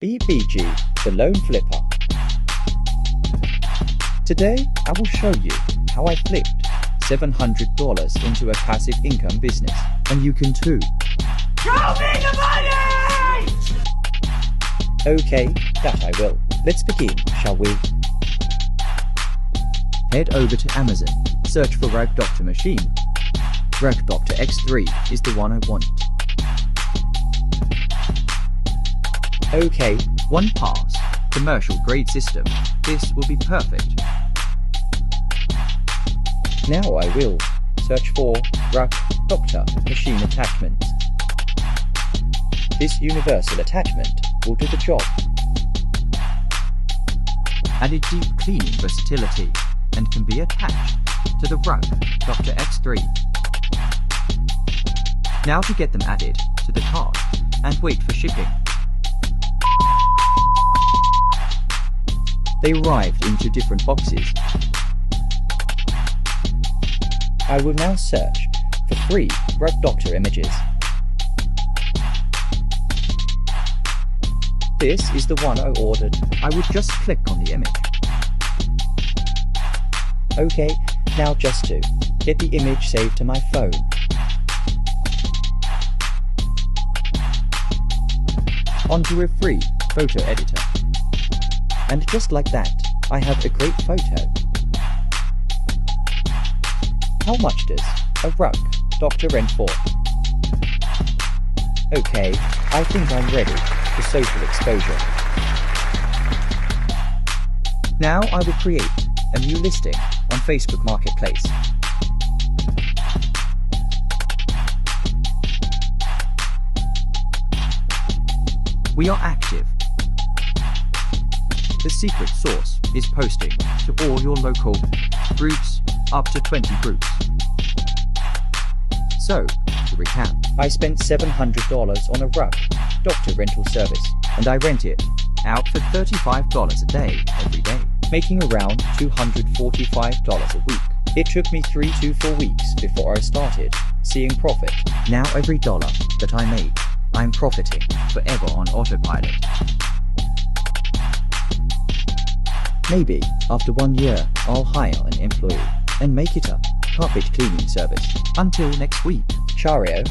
BBG, the Loan Flipper. Today, I will show you how I flipped $700 into a passive income business, and you can too. Show me the money! Okay, that I will. Let's begin, shall we? Head over to Amazon, search for Rug Doctor machine. Rug Doctor X3 is the one I want. Okay, one pass. Commercial grade system. This will be perfect. Now I will search for Rug Doctor machine attachment. This universal attachment will do the job. Added deep cleaning versatility and can be attached to the Rug Doctor X3. Now to get them added to the cart and wait for shipping. They arrived into different boxes. I will now search for 3 Rug Doctor images. This is the one I ordered. I would just click on the image. Okay, now just to get the image saved to my phone. Onto a free photo editor. And just like that, I have a great photo. How much does a Rug Doctor rent for? Okay, I think I'm ready for social exposure. Now I will create a new listing on Facebook Marketplace. We are active. The secret sauce is posting to all your local groups, up to 20 groups. So, to recap, I spent $700 on a Rug Doctor rental service, and I rent it out for $35 a day every day, making around $245 a week. It took me 3 to 4 weeks before I started seeing profit. Now every dollar that I make, I'm profiting forever on autopilot. Maybe after 1 year, I'll hire an employee and make it a carpet cleaning service. Until next week, Chario.